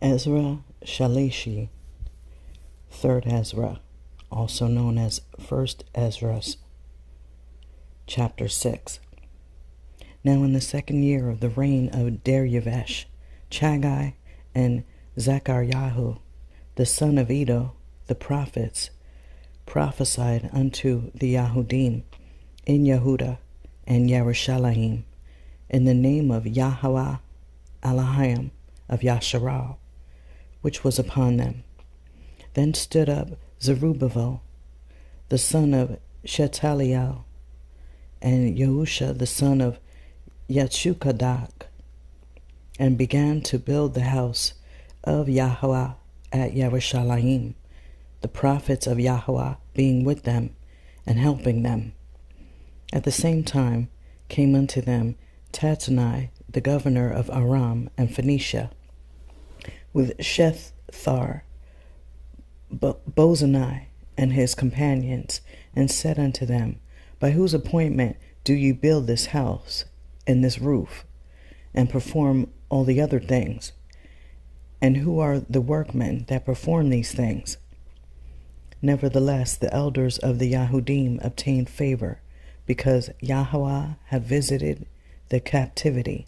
Ezra Sheliyshiy, Third Ezra, also known as First Esdras, Chapter 6. Now in the 2nd year of the reign of Darius, Chagai and Zechariah, the son of Edo, the prophets, prophesied unto the Yahudim in Yehuda and Yerushalayim in the name of Yahweh Elohim of Yasharal, which was upon them. Then stood up Zerubbabel, the son of Shealtiel, and Yahusha, the son of Yetshukadak, and began to build the house of Yahweh at Yerushalayim, the prophets of Yahweh being with them and helping them. At the same time came unto them Tattenai, the governor of Aram and Phoenicia, with Shethar, Bozani, and his companions, and said unto them, By whose appointment do ye build this house and this roof, and perform all the other things? And who are the workmen that perform these things? Nevertheless, the elders of the Yahudim obtained favor, because Yahweh had visited the captivity,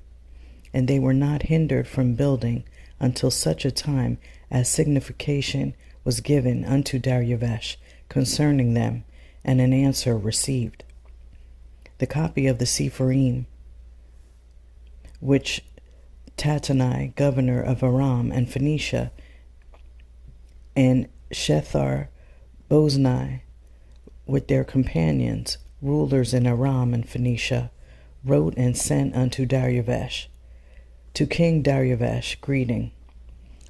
and they were not hindered from building until such a time as signification was given unto Darius concerning them, and an answer received. The copy of the Sepharim, which Tattenai, governor of Aram and Phoenicia, and Shethar Bozani, with their companions, rulers in Aram and Phoenicia, wrote and sent unto Darius. To King Darius, greeting.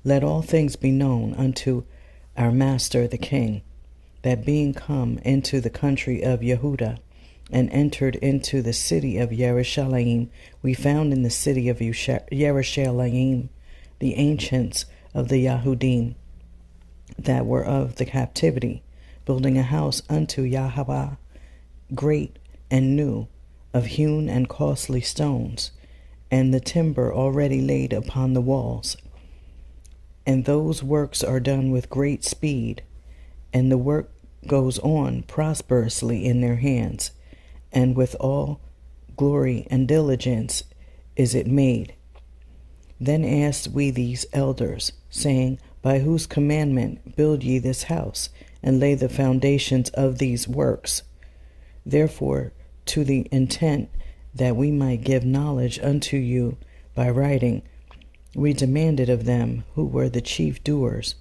Let all things be known unto our master the king, that being come into the country of Yehuda, and entered into the city of Yerushalayim, we found in the city of Yerushalayim the ancients of the Yahudim that were of the captivity, building a house unto Yahweh, great and new, of hewn and costly stones, and the timber already laid upon the walls. And those works are done with great speed, and the work goes on prosperously in their hands, and with all glory and diligence is it made. Then asked we these elders, saying, By whose commandment build ye this house, and lay the foundations of these works? Therefore, to the intent that we might give knowledge unto you by writing, we demanded of them who were the chief doers,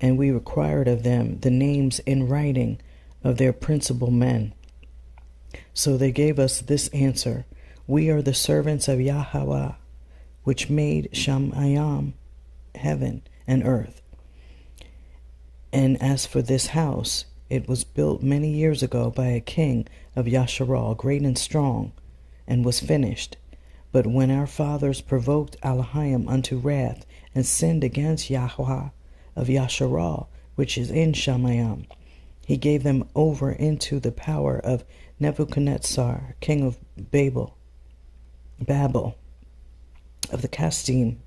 and we required of them the names in writing of their principal men. So they gave us this answer, We are the servants of Yahweh, which made Shamayim, heaven and earth. And as for this house, it was built many years ago by a king of Yasharal, great and strong, and was finished. But when our fathers provoked Elohim unto wrath, and sinned against Yahweh of Yasharal, which is in Shamayim, he gave them over into the power of Nebuchadnezzar, king of Babel, of the Casdim,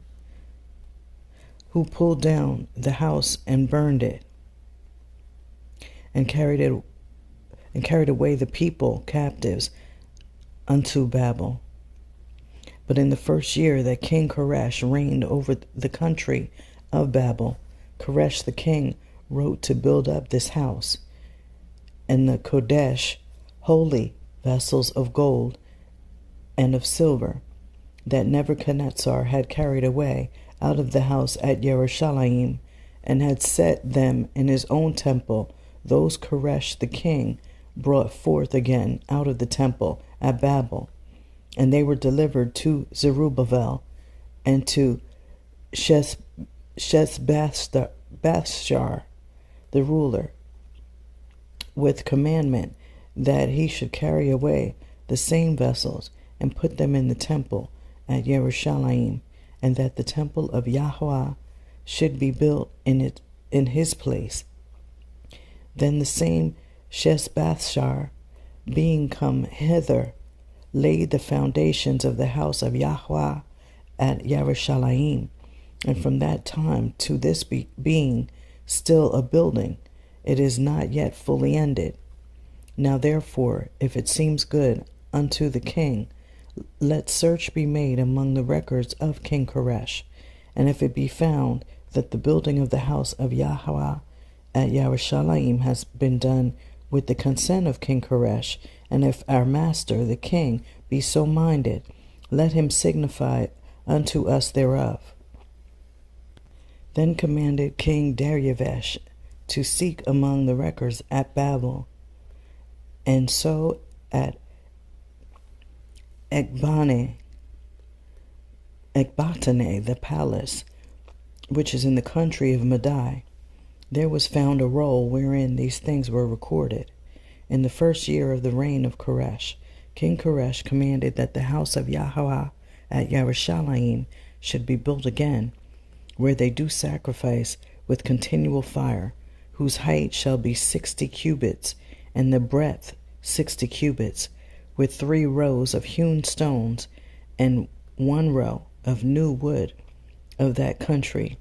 who pulled down the house and burned it, and carried away the people captives unto Babel. But in the 1st year that King Koresh reigned over the country of Babel, Koresh the king wrote to build up this house, and the Kodesh, holy vessels of gold and of silver, that Nebuchadnezzar had carried away out of the house at Yerushalayim, and had set them in his own temple. Those Koresh the king brought forth again out of the temple at Babel, and they were delivered to Zerubbabel and to Sheshbazzar, the ruler, with commandment that he should carry away the same vessels and put them in the temple at Yerushalayim, and that the temple of Yahweh should be built in his place. Then the same Sheshbazzar, being come hither, laid the foundations of the house of Yahweh at Yerushalayim, And from that time to this being still a building, it is not yet fully ended. Now therefore, if it seems good unto the king, let search be made among the records of King Koresh. And if it be found that the building of the house of Yahweh at Yerushalayim has been done with the consent of King Koresh, and if our master the king be so minded, let him signify unto us thereof. Then commanded King Darius to seek among the records at Babel, and so at Ecbatane, the palace, which is in the country of Madai, there was found a roll wherein these things were recorded. In the first year of the reign of Koresh, King Koresh commanded that the house of Yahweh at Yerushalayim should be built again, where they do sacrifice with continual fire, whose height shall be 60 cubits, and the breadth 60 cubits, with 3 rows of hewn stones, and 1 row of new wood of that country,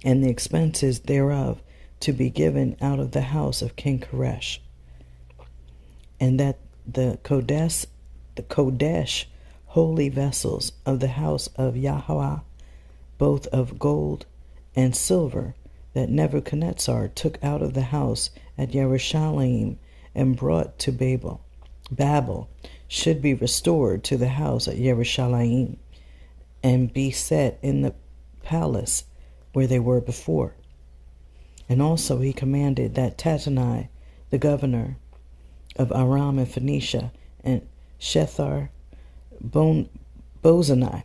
and the expenses thereof to be given out of the house of King Koresh. And that the Kodesh holy vessels of the house of Yahweh, both of gold and silver, that Nebuchadnezzar took out of the house at Yerushalayim and brought to Babel, should be restored to the house at Yerushalayim, and be set in the palace where they were before. And also he commanded that Tattenai, the governor of Aram and Phoenicia, and Shethar Bozenai,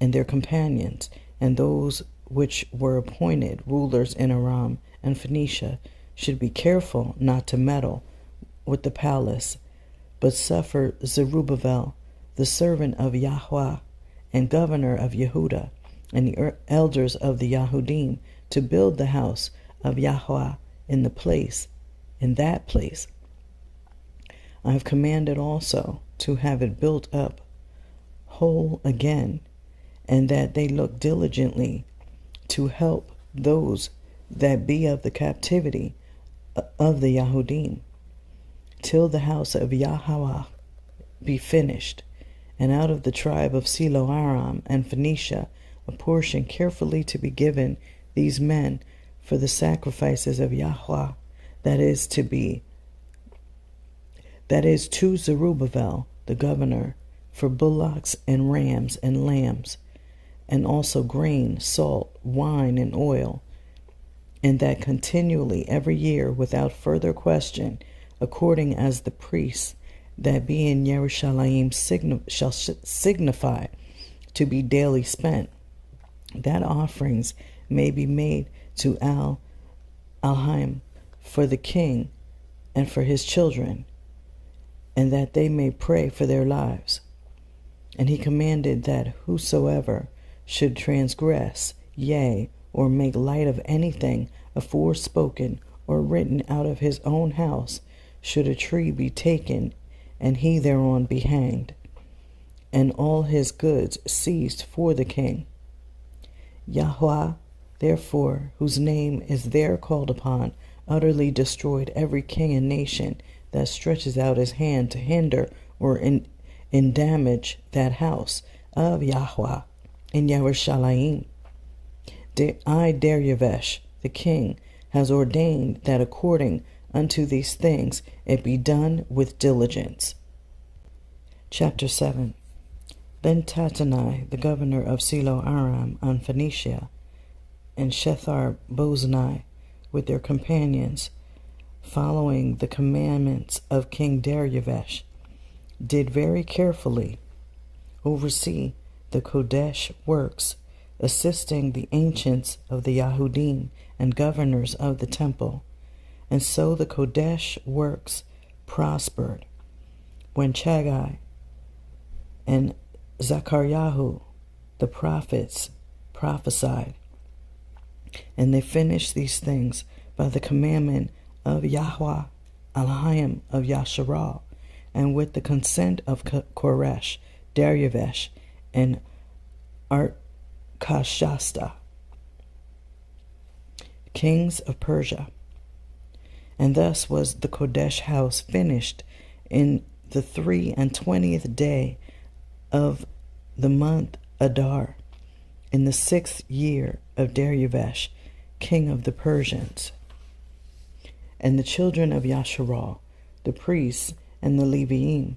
and their companions, and those which were appointed rulers in Aram and Phoenicia, should be careful not to meddle with the palace, but suffer Zerubbabel, the servant of Yahweh, and governor of Yehuda, and the elders of the Yahudim, to build the house of Yahweh in that place. I have commanded also to have it built up whole again, and that they look diligently to help those that be of the captivity of the Yahudim, till the house of Yahweh be finished, and out of the tribe of Aram and Phoenicia a portion carefully to be given these men for the sacrifices of Yahweh, that is to Zerubbabel the governor, for bullocks and rams and lambs, and also grain, salt, wine, and oil, and that continually every year without further question, according as the priests that be in Yerushalayim shall signify to be daily spent, that offerings may be made to Alhaim for the king and for his children, and that they may pray for their lives. And he commanded that whosoever should transgress, yea, or make light of anything aforespoken or written out of his own house, should a tree be taken, and he thereon be hanged, and all his goods seized for the king. Yahweh, therefore, whose name is there called upon, utterly destroyed every king and nation that stretches out his hand to hinder or in damage that house of Yahweh in Yerushalayim. I, Darius, the king, has ordained that according unto these things it be done with diligence. Chapter 7. Then Tattenai, the governor of Aram and Phoenicia, and Shethar Bozenai, with their companions, following the commandments of King Darius, did very carefully oversee the Kodesh works, assisting the ancients of the Yahudim and governors of the temple. And so the Kodesh works prospered. When Chagai and Zachariah, the prophets, prophesied, and they finished these things by the commandment of Yahweh, Elohim of Yasharal, and with the consent of Koresh, Darius, and Artashasta, kings of Persia. And thus was the Kodesh house finished in the 23rd day of the month Adar, in the 6th year of Darius, king of the Persians. And the children of Yasharal, the priests and the Leviim,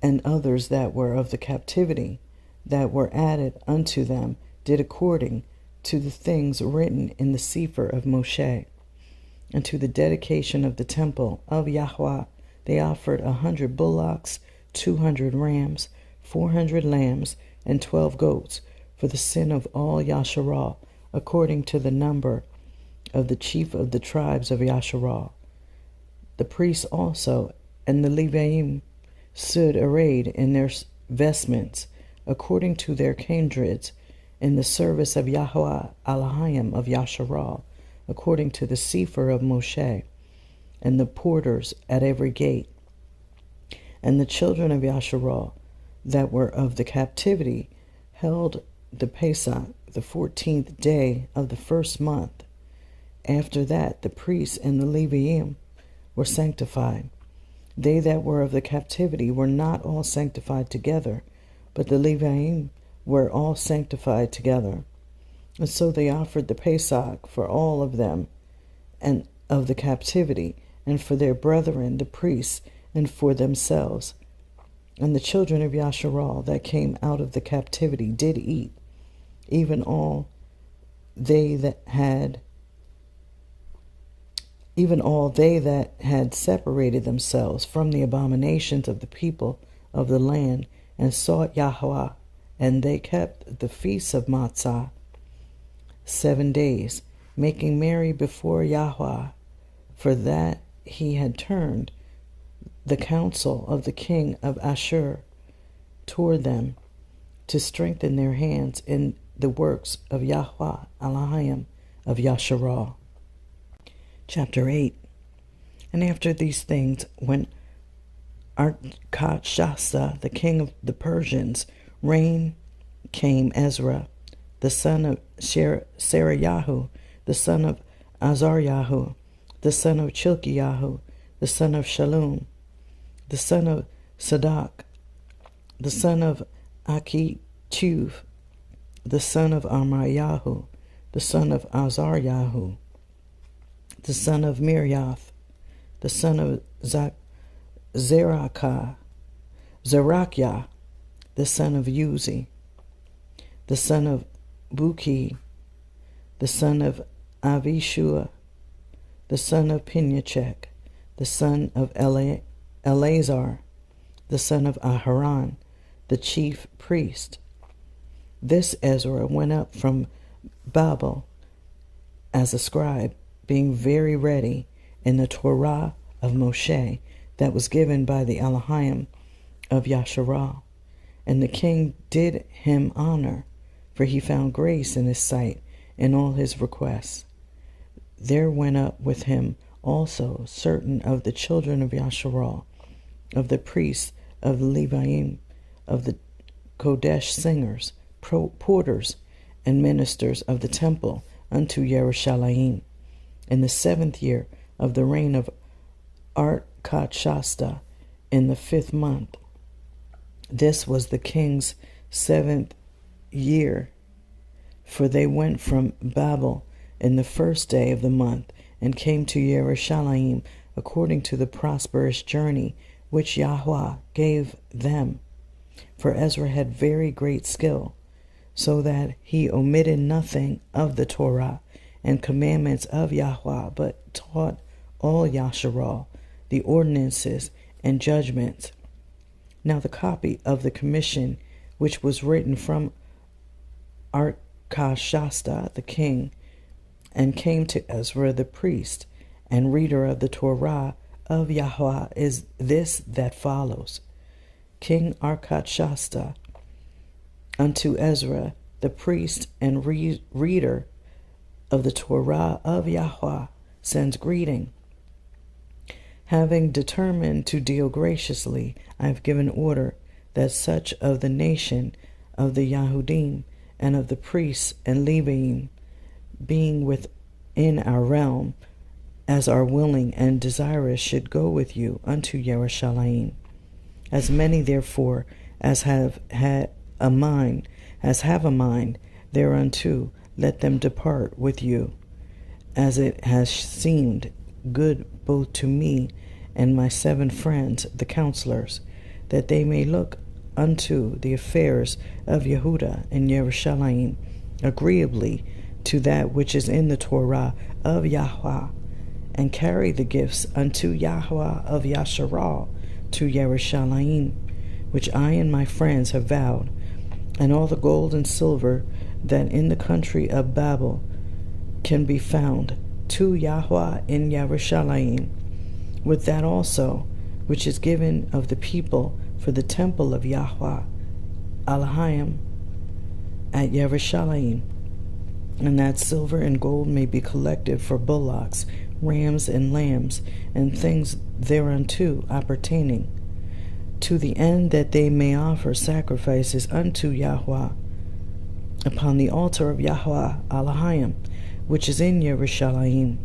and others that were of the captivity, that were added unto them, did according to the things written in the Sefer of Moshe. And to the dedication of the temple of Yahweh they offered 100 bullocks, 200 rams, 400 lambs, and 12 goats, for the sin of all Yasharal, according to the number of the chief of the tribes of Yasharal. The priests also and the Leviim stood arrayed in their vestments, according to their kindreds, in the service of Yahweh Elohim of Yasharal, according to the Sefer of Moshe, and the porters at every gate. And the children of Yasharal that were of the captivity held the Pesach, the 14th day of the first month. After that the priests and the Leviim were sanctified. They that were of the captivity were not all sanctified together, but the Leviim were all sanctified together. And so they offered the Pesach for all of them, and of the captivity, and for their brethren the priests, and for themselves. And the children of Yasharal that came out of the captivity did eat, even all they that had separated themselves from the abominations of the people of the land, and sought Yahweh, and they kept the feast of Matzah 7 days, making merry before Yahweh, for that he had turned the counsel of the king of Ashur toward them, to strengthen their hands in the works of Yahweh Elohim of Yasharal. Chapter 8. And after these things, when Artashasta, the king of the Persians, reigned, came Ezra, the son of Sheliyshiy, the son of Azariah, the son of Chilkiyahu, the son of Shallum, the son of Sadak, the son of Akichuv, the son of Amariyahu, the son of Azariah, the son of Miriath, the son of Zerakiah, the son of Uzi, the son of Buki, the son of Avishua, the son of Pinyachek, the son of Eleazar, the son of Aharon, the chief priest. This Ezra went up from Babel as a scribe, being very ready in the Torah of Moshe that was given by the Elohim of Yasharal. And the king did him honor, for he found grace in his sight in all his requests. There went up with him also certain of the children of Yasharal, of the priests, of the Leviim, of the Kodesh singers, porters, and ministers of the temple unto Yerushalayim, in the 7th year of the reign of Artashasta, in the 5th month. This was the king's 7th year, for they went from Babel in the 1st day of the month, and came to Yerushalayim according to the prosperous journey which Yahweh gave them. For Ezra had very great skill, so that he omitted nothing of the Torah and commandments of Yahweh, but taught all Yasharal the ordinances and judgments. Now the copy of the commission which was written from Artashasta the king, and came to Ezra the priest and reader of the Torah of Yahweh, is this that follows. King Artashasta unto Ezra the priest and reader of the Torah of Yahweh sends greeting. Having determined to deal graciously, I have given order that such of the nation of the Yahudim, and of the priests and Leviim, being within our realm, as are willing and desirous, should go with you unto Yerushalayim. As many therefore as have a mind thereunto, let them depart with you, as it has seemed good both to me and my 7 friends, the counselors, that they may look unto the affairs of Yehuda and Yerushalayim agreeably to that which is in the Torah of Yahweh, and carry the gifts unto Yahweh of Yasharal to Yerushalayim, which I and my friends have vowed, and all the gold and silver that in the country of Babel can be found, to Yahweh in Yerushalayim, with that also which is given of the people for the temple of Yahweh Elohim at Yerushalayim, and that silver and gold may be collected for bullocks, rams, and lambs, and things thereunto appertaining, to the end that they may offer sacrifices unto Yahweh upon the altar of Yahweh Elohim, which is in Yerushalayim.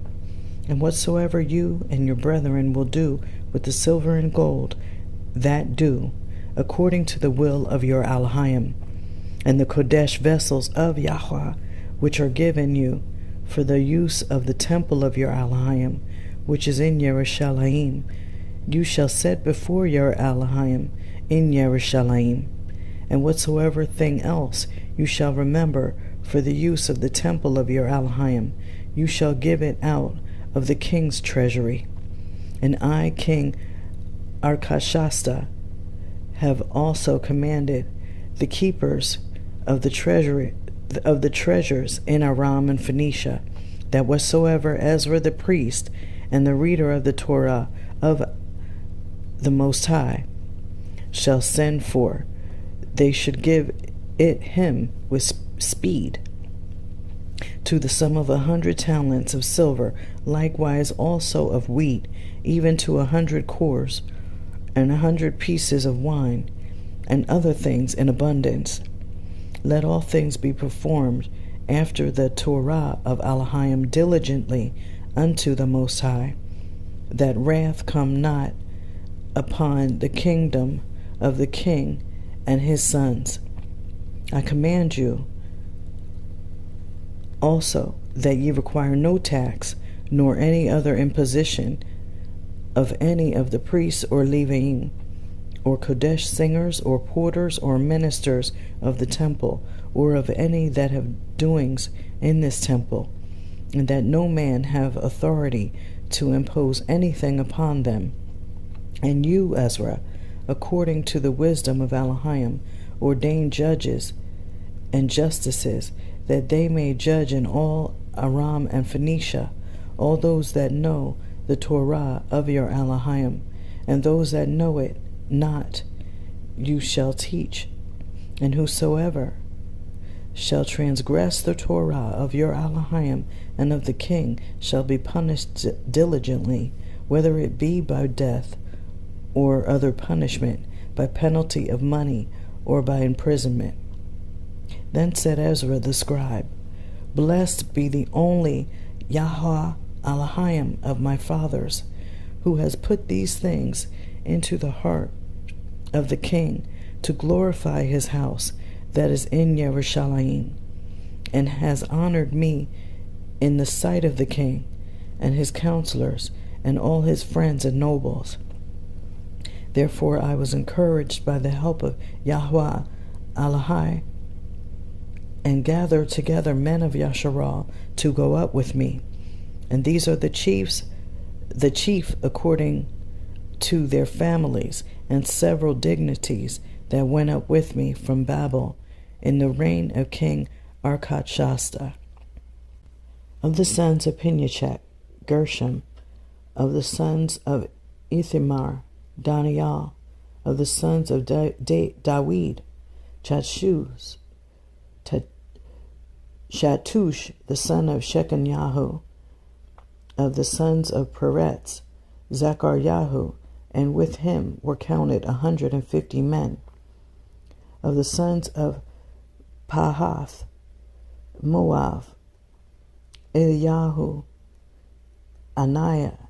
And whatsoever you and your brethren will do with the silver and gold, that do, according to the will of your Elohim, and the Kodesh vessels of Yahweh, which are given you for the use of the temple of your Elohim, which is in Yerushalayim, you shall set before your Elohim in Yerushalayim. And whatsoever thing else you shall remember for the use of the temple of your Elohim, you shall give it out of the king's treasury. And I, King Artashasta, have also commanded the keepers of the treasures in Aram and Phoenicia, that whatsoever Ezra the priest and the reader of the Torah of the Most High shall send for, they should give it him with speed, to the sum of 100 talents of silver, likewise also of wheat, even to 100 cores, and 100 pieces of wine, and other things in abundance. Let all things be performed after the Torah of Elohim diligently unto the Most High, that wrath come not upon the kingdom of the king and his sons. I command you also that ye require no tax, nor any other imposition of any of the priests or Leviim, or Kodesh singers, or porters, or ministers of the temple, or of any that have doings in this temple, and that no man have authority to impose anything upon them. And you, Ezra, according to the wisdom of Elohim, ordain judges and justices, that they may judge in all Aram and Phoenicia, all those that know the Torah of your Elohim, and those that know it not you shall teach. And whosoever shall transgress the Torah of your Elohim and of the king shall be punished diligently, whether it be by death or other punishment, by penalty of money or by imprisonment. Then said Ezra the scribe, Blessed be the only Yahweh Elohim of my fathers, who has put these things into the heart of the king to glorify his house that is in Yerushalayim, and has honored me in the sight of the king and his counselors and all his friends and nobles. Therefore I was encouraged by the help of Yahweh Elohim, and gathered together men of Yasharal to go up with me. And these are the chief according to their families, and several dignities that went up with me from Babel in the reign of King Artashasta. Of the sons of Pinyachek, Gershom. Of the sons of Ithamar, Daniel. Of the sons of Dawid, Shattush, the son of Shecaniah. Of the sons of Peretz, Zechariah, and with him were counted 150 men. Of the sons of Pahath Moav, Eliyahu, Anaiah,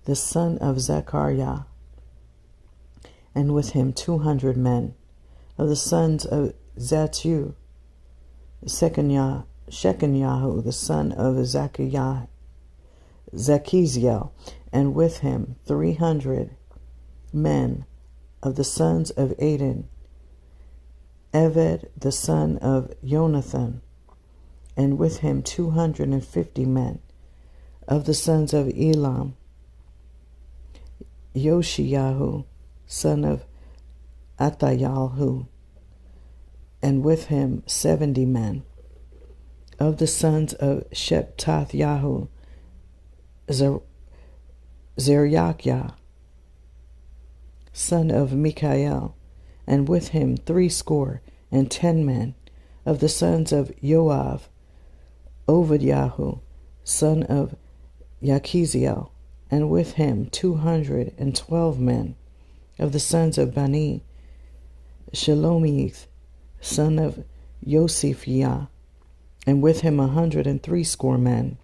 the son of Zechariah, and with him 200 men. Of the sons of Zattu, Shecaniah, the son of Zekiziel, and with him 300 men. Of the sons of Aden, Eved, the son of Jonathan, and with him 250 men. Of the sons of Elam, Yoshiyahu, son of Atayalhu, and with him 70 men. Of the sons of Sheptatyahu, Zerachiah, son of Mikael, and with him 70 men. Of the sons of Yoav, Obadiah, son of Yakiziel, and with him 212 men. Of the sons of Bani, Shelomith, son of Yosiphiah, and with him 160 men.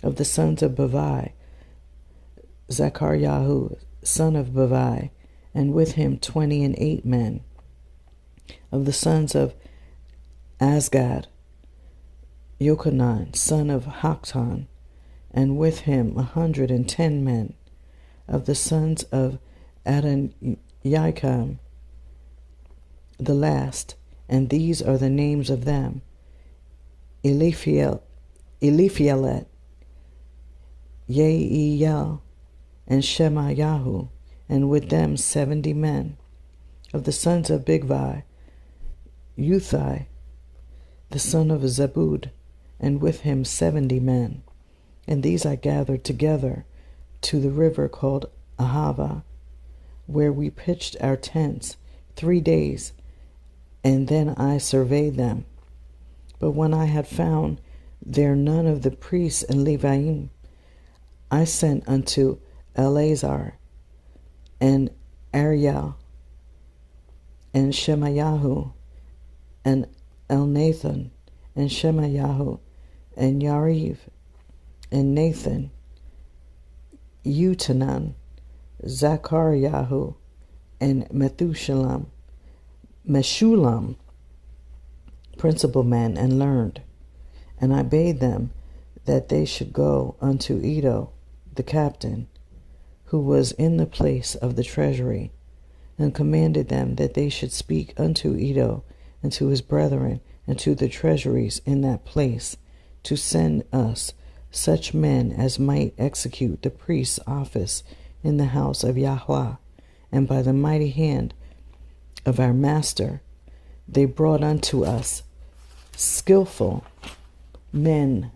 Of the sons of Bavai, Zechariah, son of Bavai, and with him 28 men. Of the sons of Azgad, Yochanan, son of Haktan, and with him 110 men. Of the sons of Adoniakam, the last, and these are the names of them: Eliphalet, Yeiel, and Shemayahu, and with them 70 men. Of the sons of Bigvai, Uthai, the son of Zabud, and with him 70 men. And these I gathered together to the river called Ahava, where we pitched our tents 3 days, and then I surveyed them. But when I had found there none of the priests and Leviim, I sent unto Eleazar and Ariel and Shemayahu and Elnathan and Shemayahu and Yariv and Nathan, Utanan, Zachariahu, and Meshulam, principal men, and learned. And I bade them that they should go unto Iddo, the captain, who was in the place of the treasury, and commanded them that they should speak unto Iddo and to his brethren and to the treasuries in that place, to send us such men as might execute the priest's office in the house of Yahweh. And by the mighty hand of our master they brought unto us skillful men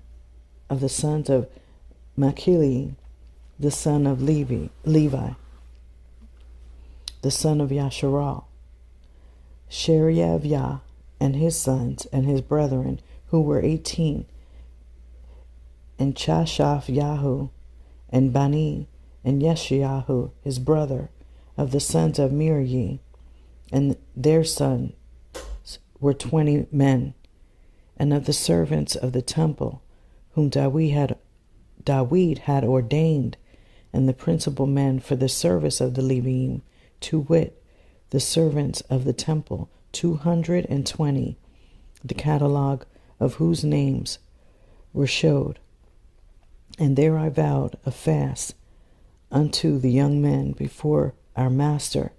of the sons of Machili, the son of Levi, the son of Yasharal, Shereaviah, and his sons and his brethren, who were 18, and Chashaph-Yahu, and Bani, and Yeshayahu, his brother, of the sons of Merari, and their sons were 20 men, and of the servants of the temple, whom David had ordained, and the principal men for the service of the Levim, to wit, the servants of the temple, 220, the catalogue of whose names were showed. And there I vowed a fast unto the young men before our master,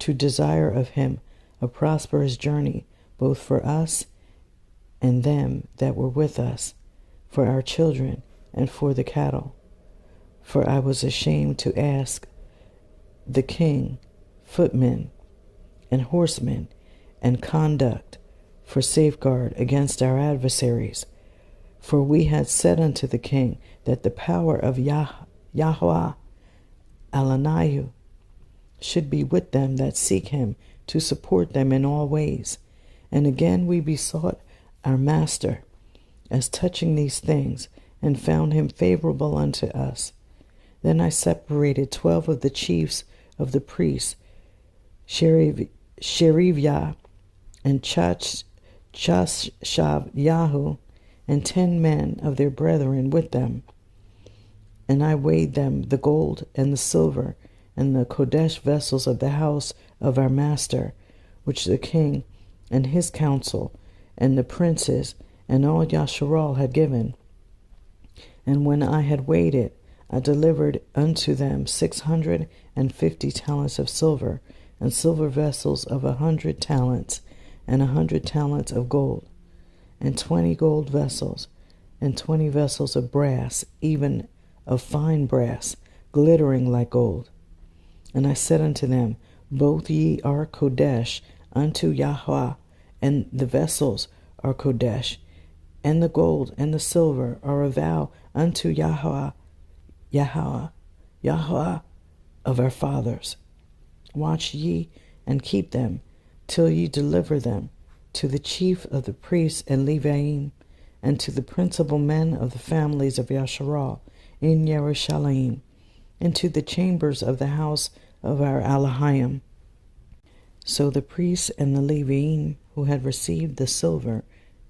to desire of him a prosperous journey, both for us and them that were with us, for our children, and for the cattle. For I was ashamed to ask the king footmen and horsemen and conduct for safeguard against our adversaries. For we had said unto the king that the power of Yahweh Alaniah should be with them that seek him, to support them in all ways. And again we besought our master as touching these things, and found him favorable unto us. Then I separated 12 of the chiefs of the priests, Shereaviah and Chashav and 10 men of their brethren with them. And I weighed them, the gold and the silver, and the Kodesh vessels of the house of our master, which the king and his council, and the princes, and all Yasharal had given. And when I had weighed it, I delivered unto them 650 talents of silver, and silver vessels of 100 talents, and 100 talents of gold, and 20 gold vessels, and 20 vessels of brass, even of fine brass, glittering like gold. And I said unto them, Both ye are Kodesh unto Yahweh, and the vessels are Kodesh, and the gold and the silver are a vow unto Yahweh of our fathers. Watch ye and keep them, till ye deliver them to the chief of the priests and Leviim, and to the principal men of the families of Yasharal in Yerushalayim, and to the chambers of the house of our Elohim. So the priests and the Leviim, who had received the silver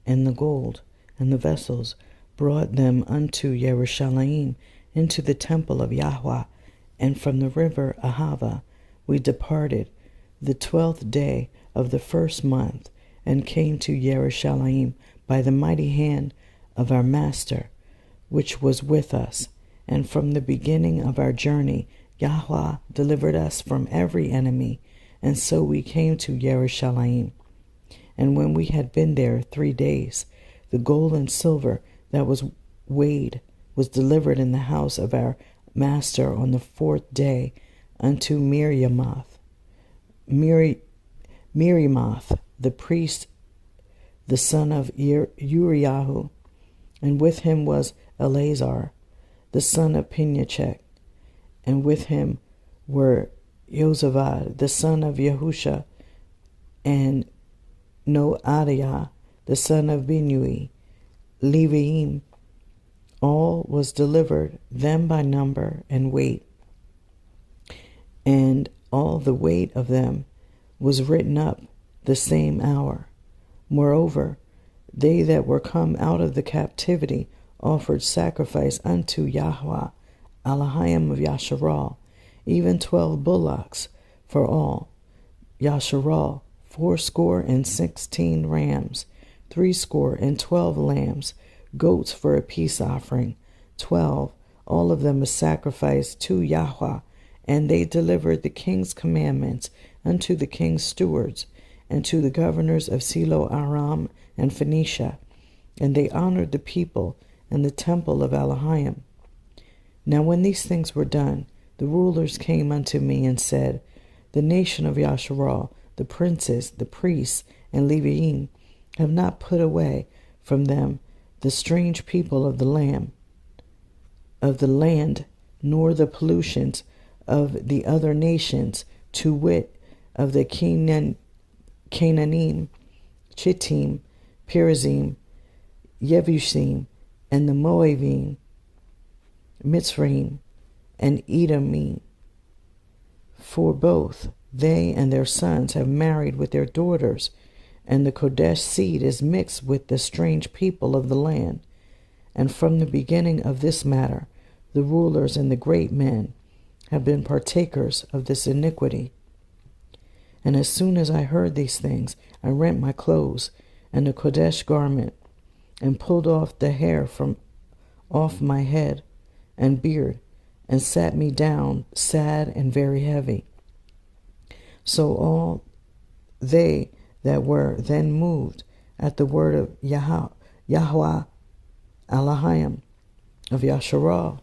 and the gold and the vessels, brought them unto Yerushalayim into the temple of Yahweh, and from the river Ahava we departed the 12th day of the first month, and came to Yerushalayim by the mighty hand of our master, which was with us. And from the beginning of our journey, Yahweh delivered us from every enemy, and so we came to Yerushalayim. And when we had been there 3 days, the gold and silver that was weighed was delivered in the house of our master on the 4th day unto Miriamoth, the priest, the son of Uriah, and with him was Eleazar, the son of Pinyachek, and with him were Josavad, the son of Yahusha, and Noadiah, the son of Binui, Leviim. All was delivered them by number and weight, and all the weight of them was written up the same hour. Moreover, they that were come out of the captivity offered sacrifice unto Yahweh, Elohim of Yasharal, even 12 bullocks for all Yasharal, 16 rams, 12 lambs, goats for a peace offering, 12, all of them a sacrifice to Yahweh. And they delivered the king's commandments unto the king's stewards, and to the governors of Silo, Aram, and Phoenicia. And they honored the people and the temple of Elohim. Now when these things were done, the rulers came unto me and said, The nation of Yasharal, the princes, the priests, and Leviim, have not put away from them the strange people of the land, nor the pollutions of the other nations, to wit, of the Canaanim, Chittim, Perizim, Yebusim, and the Moabim, Mitzrayim, and Edomim. For both they and their sons have married with their daughters, and the Kodesh seed is mixed with the strange people of the land. And from the beginning of this matter, the rulers and the great men have been partakers of this iniquity. And as soon as I heard these things, I rent my clothes and the Kodesh garment, and pulled off the hair from off my head and beard, and sat me down sad and very heavy. So all they that were then moved at the word of Yahweh Elohim of Yasharal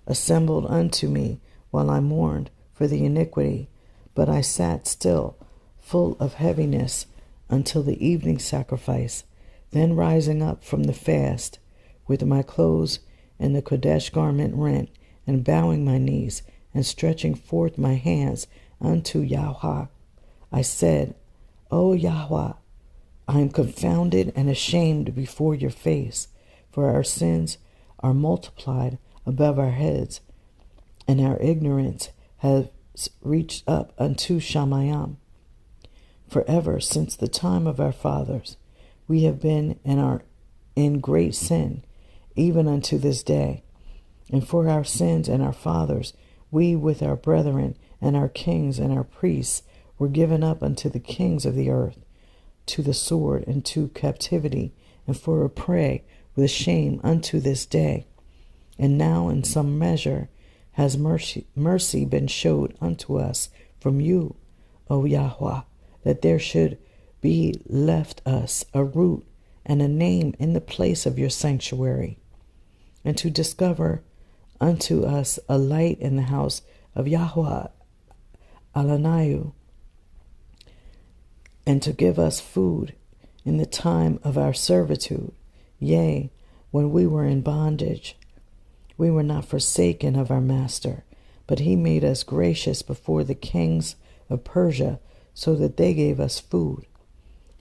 assembled unto me, while I mourned for the iniquity. But I sat still, full of heaviness, until the evening sacrifice. Then rising up from the fast, with my clothes and the Kodesh garment rent, and bowing my knees, and stretching forth my hands unto Yahweh, I said, O Yahweh, I am confounded and ashamed before your face, for our sins are multiplied above our heads, and our ignorance has reached up unto Shamayim. For ever since the time of our fathers, we have been and are in great sin, even unto this day. And for our sins and our fathers, we with our brethren and our kings and our priests were given up unto the kings of the earth, to the sword and to captivity, and for a prey with shame unto this day. And now in some measure has mercy been showed unto us from you, O Yahweh, that there should be left us a root and a name in the place of your sanctuary, and to discover unto us a light in the house of Yahweh Alanayu, and to give us food in the time of our servitude. Yea, when we were in bondage, we were not forsaken of our master, but he made us gracious before the kings of Persia, so that they gave us food.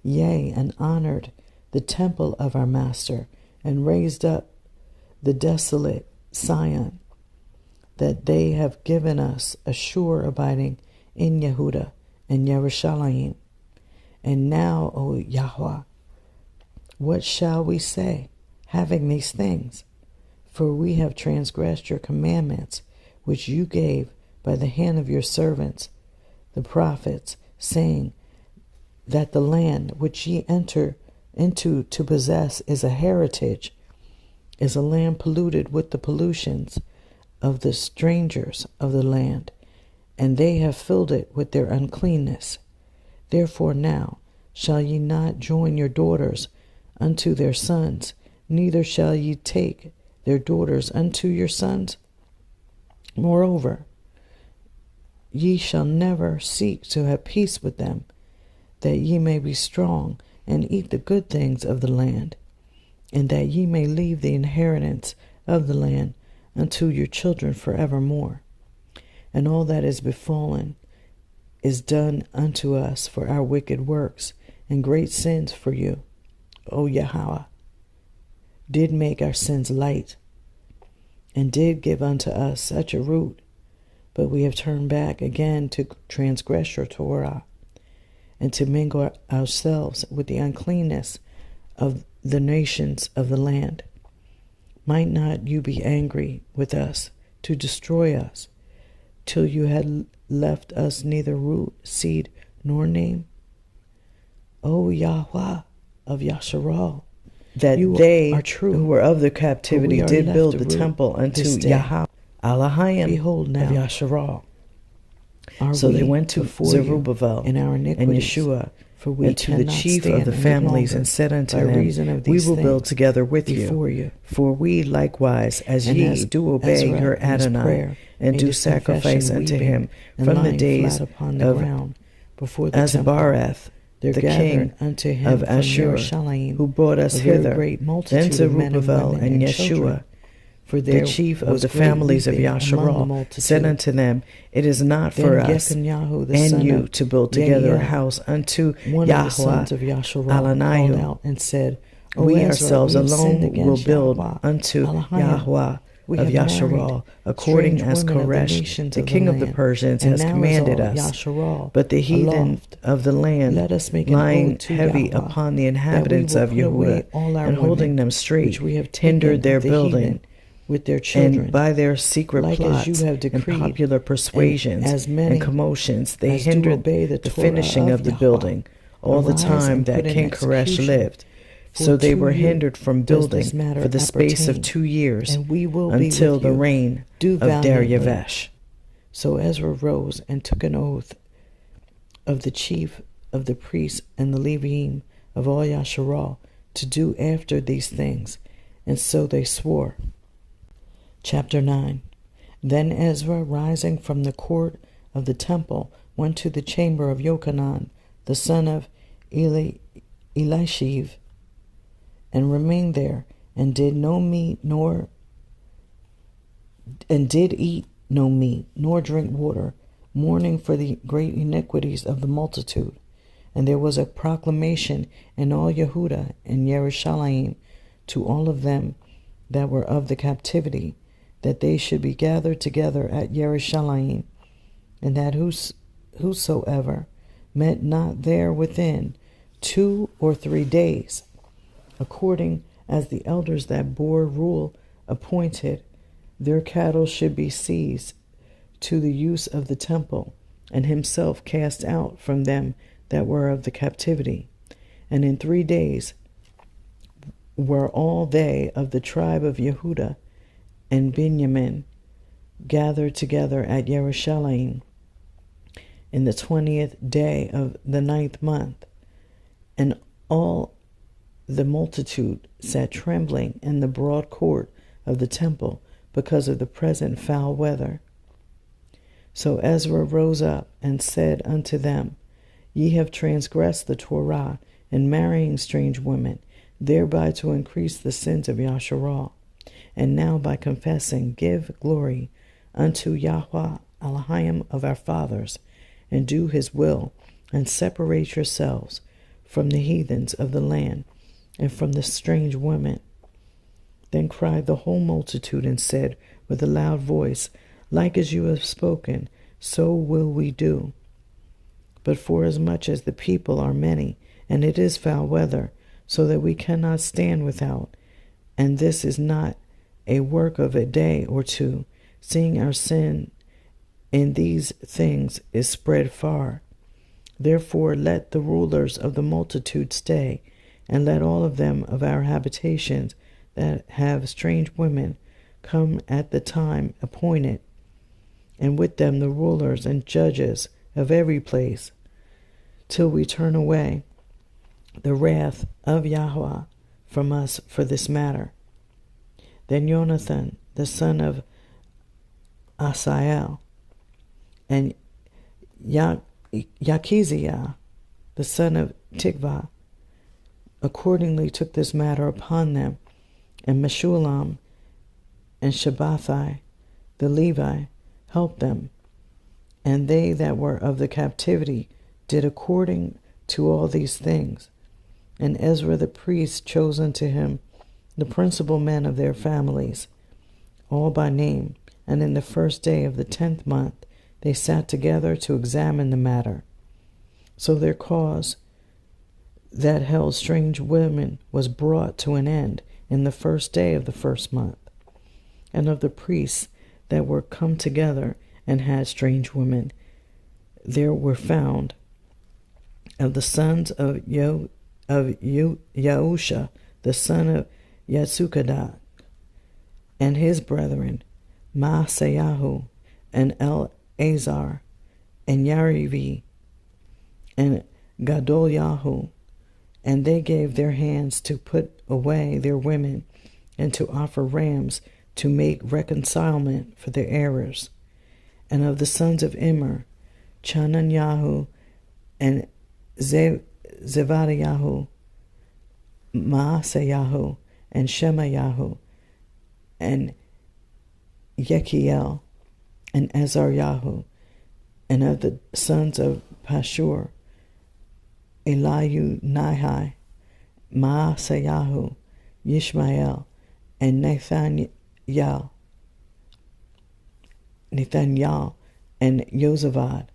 Yea, and honored the temple of our master, and raised up the desolate Sion, that they have given us a sure abiding in Yehuda and Yerushalayim. And now, O Yahweh, what shall we say, having these things? For we have transgressed your commandments, which you gave by the hand of your servants, the prophets, saying that the land which ye enter into to possess is a heritage, is a land polluted with the pollutions of the strangers of the land, and they have filled it with their uncleanness. Therefore now shall ye not join your daughters unto their sons, neither shall ye take their daughters unto your sons. Moreover, ye shall never seek to have peace with them, that ye may be strong and eat the good things of the land, and that ye may leave the inheritance of the land unto your children forevermore. And all that is befallen is done unto us for our wicked works and great sins for you, O Yahweh, did make our sins light, and did give unto us such a root, but we have turned back again to transgress your Torah, and to mingle ourselves with the uncleanness of the nations of the land. Might not you be angry with us to destroy us, till you had left us neither root, seed, nor name? O Yahweh of Yasharal, that you they are true, who were of the captivity did build the temple unto Yahweh Alahayim, behold now, of Yasharal. So they went to Zerubbabel in our iniquities, and Yeshua, and to the chief of the families, and said unto them, We will build together with you, for we likewise, as ye, do obey your Adonai, and do sacrifice unto him from the days of Azbareth, the king of Ashur, who brought us hither. Then Zerubbabel and Yeshua, the chief of the families of Yasharal, said unto them, It is not for us and you to build together a house unto Yahweh Alanayu, and said, We ourselves alone will build unto Yahweh of Yasharal, according as Koresh, the king of the Persians, has commanded us. But the heathen of the land, lying heavy upon the inhabitants of Yehuda, and holding them straight, hindered their building with their children, and by their secret plots and popular persuasions and commotions, they hindered the finishing of the building all the time that King Koresh lived. So they were hindered from building for the space of 2 years, until the reign of Dariavesh. So Ezra rose and took an oath of the chief of the priests and the Leviim of all Yasharal to do after these things, and so they swore. Chapter 9. Then Ezra, rising from the court of the temple, went to the chamber of Yochanan, the son of Sheliyshiy, and remained there, and did eat no meat, nor drink water, mourning for the great iniquities of the multitude. And there was a proclamation in all Yehuda and Yerushalayim to all of them that were of the captivity, that they should be gathered together at Yerushalayim, and that whosoever met not there within 2 or 3 days according as the elders that bore rule appointed. Their cattle should be seized to the use of the temple, and himself cast out from them that were of the captivity. And in 3 days were all they of the tribe of Yehuda and Benjamin gathered together at Sheliyshiy in the 20th day of the 9th month. And all the multitude sat trembling in the broad court of the temple because of the present foul weather. So Ezra rose up and said unto them, Ye have transgressed the Torah in marrying strange women, thereby to increase the sins of Yasharah. And now by confessing, give glory unto Yahweh Elohim of our fathers, and do his will, and separate yourselves from the heathens of the land, and from the strange women. Then cried the whole multitude, and said with a loud voice, Like as you have spoken, so will we do. But forasmuch as the people are many, and it is foul weather, so that we cannot stand without, and this is not a work of a day or two, seeing our sin in these things is spread far. Therefore let the rulers of the multitude stay, and let all of them of our habitations that have strange women come at the time appointed, and with them the rulers and judges of every place, till we turn away the wrath of Yahweh from us for this matter. Then Jonathan, the son of Asael, and Yachiziah, the son of Tikvah, accordingly took this matter upon them, and Meshullam and Shabbathai, the Levi, helped them. And they that were of the captivity did according to all these things. And Ezra the priest chose unto him the principal men of their families, all by name. And in the first day of the 10th month they sat together to examine the matter. So their cause that held strange women was brought to an end in the first day of the 1st month. And of the priests that were come together and had strange women, there were found of the sons of Yahusha, the son of Yatsukadak, and his brethren, Maaseyahu, and Eleazar, and Yarivi, and Gadolyahu, and they gave their hands to put away their women, and to offer rams to make reconcilement for their errors. And of the sons of Immer, Chananyahu, and Zevadiyahu, Maaseyahu, and Shemayahu, and Yechiel, and Azaryahu. And of the sons of Pashur, Eliunihai, Maaseyahu, Yishmael, and Nathaniel, and Josavad,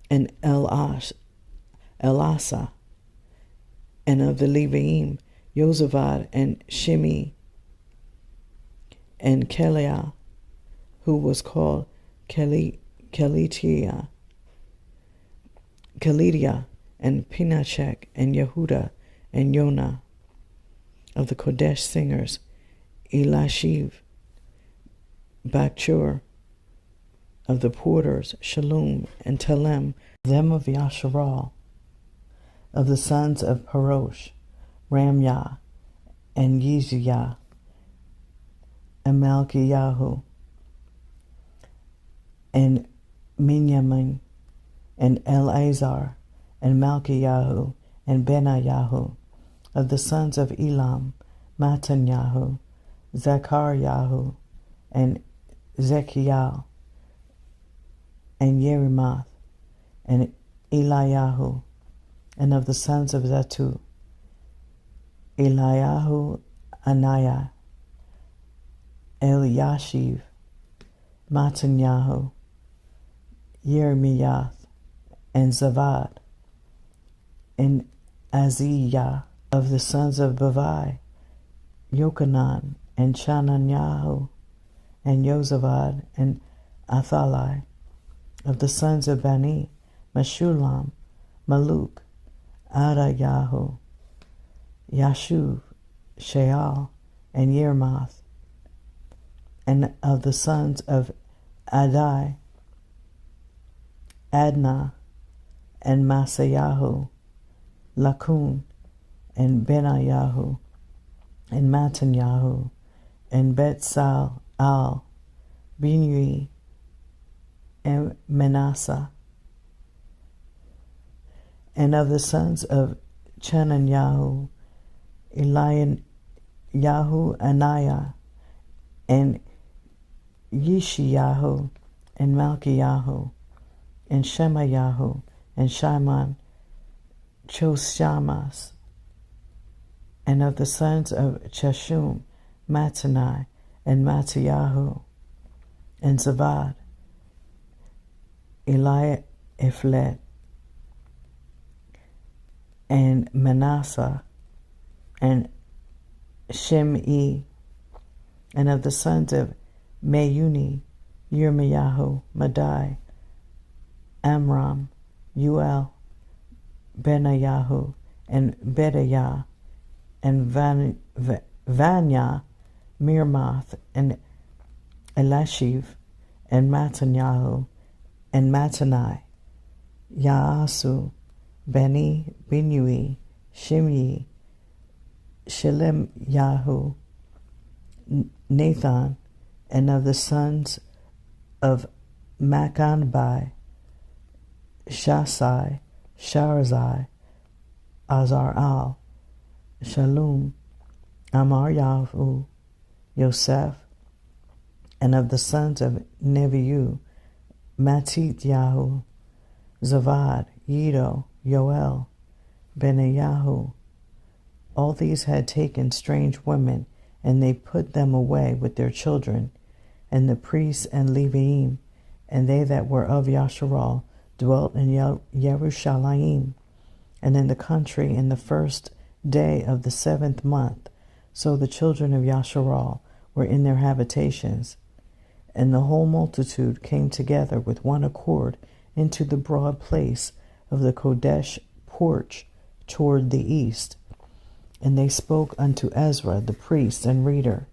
and Elasa. And of the Leviim, Josavad, and Shimi, and Keliah, who was called Kelitia, and Pinachek, and Yehuda, and Yonah. Of the Kodesh singers, Elishiev, Bakchur. Of the porters, Shalom, and Telem, them of Yasharal. Of the sons of Parosh, Ramyah, and Yiziyah, and Malkiyahu, and Minyamin, and Eleazar, and Malkiyahu, and Benayahu. Of the sons of Elam, Matanyahu, Zechariahu, and Zekiel, and Yerimoth, and Eliyahu. And of the sons of Zatu, Eliyahu, Anaiah, Eliashiv, Matanyahu, Yeremiah, and Zavad, and Aziyah. Of the sons of Bavai, Yochanan, and Chananyahu, and Yozavad, and Athalai. Of the sons of Bani, Meshulam, Maluk, Adayahu, Yashuv, Sheal, and Yermoth. And of the sons of Adai, Adnah, and Masayahu, Lakun, and Benayahu, and Matanyahu, and Betsal al, Binui, and Manasseh. And of the sons of Chananyahu, Eliyahu, Anaiah, and Yeshiyahu, and Malkiyahu, and Shemayahu, and Shimon, Choshamas. And of the sons of Cheshum, Mattanai, and Mattiyahu, and Zavad, Eliaphilet, and Manasseh, and Shimei. And of the sons of Meuni, Yirmiyahu, Madai, Amram, Uel, Benayahu, and Bedaiah, and Vanya, Mirmoth, and Elishiv, and Mattanyahu, and Mattanai, Yaasu, Beni, Binui, Shimei, Shelemyahu, Nathan. And of the sons of Machanbai, Shasai, Sharazai, Azar-al, Shalom, Amaryahu, Yosef. And of the sons of Neviu, Matityahu, Zavad, Yido, Yoel, Benayahu. All these had taken strange women, and they put them away with their children. And the priests and Leviim, and they that were of Yasharal, dwelt in Yerushalayim, and in the country in the first day of the 7th month. So the children of Yasharal were in their habitations. And the whole multitude came together with one accord into the broad place of the Kodesh porch toward the east. And they spoke unto Ezra the priest and reader,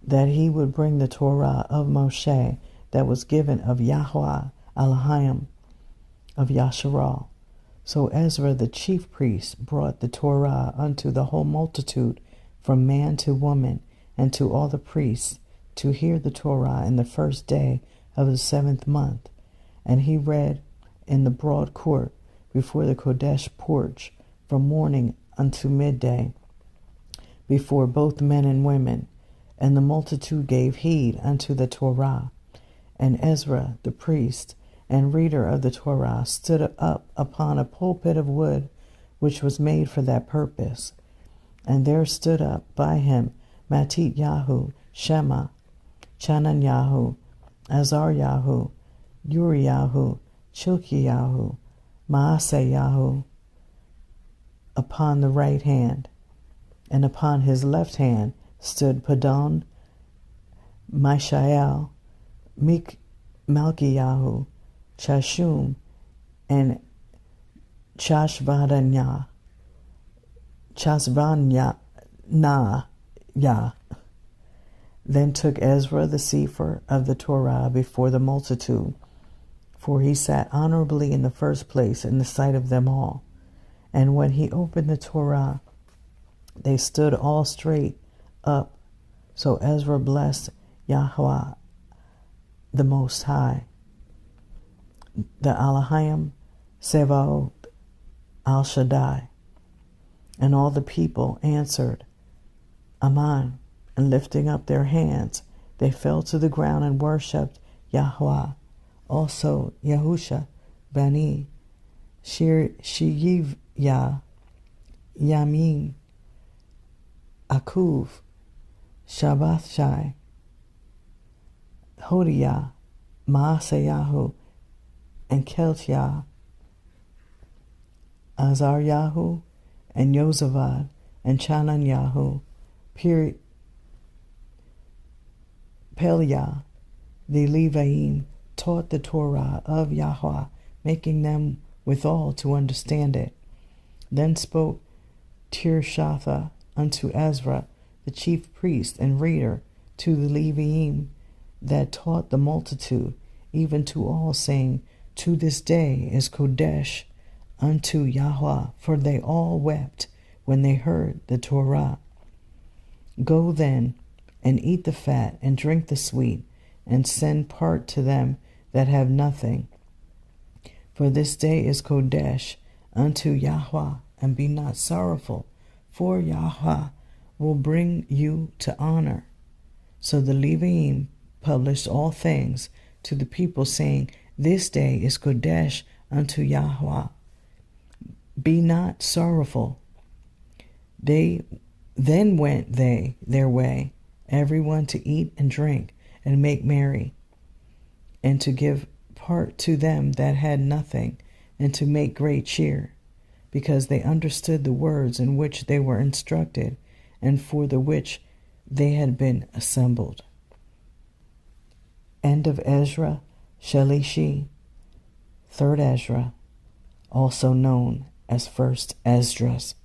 that he would bring the Torah of Moshe that was given of Yahweh Elohim of Yasharal. So Ezra the chief priest brought the Torah unto the whole multitude, from man to woman, and to all the priests, to hear the Torah in the first day of the 7th month. And he read in the broad court before the Kodesh porch from morning unto midday, before both men and women. And the multitude gave heed unto the Torah. And Ezra the priest and reader of the Torah stood up upon a pulpit of wood, which was made for that purpose. And there stood up by him Matityahu, Shema, Chananyahu, Azaryahu, Uriyahu, Chilkiyahu, Maaseyahu, upon the right hand. And upon his left hand stood Padon, Mishael, Malkiyahu, Chashum, and Chashvanya. Then took Ezra the sefer of the Torah before the multitude, for he sat honorably in the first place in the sight of them all. And when he opened the Torah, they stood all straight up. So Ezra blessed Yahweh the Most High, the Elohim Sevaot Al Shaddai. And all the people answered, Amen. And lifting up their hands, they fell to the ground and worshipped Yahweh. Also Yahusha, Bani, Sheliyshiy, Yamin, Akuv, Shabbathai, Hodiah, Maaseyahu, and Keltiah, Azaryahu, and Yozavad, and Chananyahu, Peliah, the Leviim, taught the Torah of Yahweh, making them withal to understand it. Then spoke Tirshatha unto Ezra, the chief priest and reader, to the Leviim that taught the multitude, even to all, saying, To this day is Kodesh unto Yahweh, for they all wept when they heard the Torah. Go then, and eat the fat, and drink the sweet, and send part to them that have nothing. For this day is Kodesh unto Yahweh, and be not sorrowful, for Yahweh will bring you to honor. So the Leviim published all things to the people, saying, This day is Kodesh unto Yahweh. Be not sorrowful. Then went they their way, every one to eat and drink, and make merry, and to give part to them that had nothing, and to make great cheer, because they understood the words in which they were instructed, and for the which they had been assembled. End of Ezra, Sheliyshiy, Third Ezra, also known as First Esdras.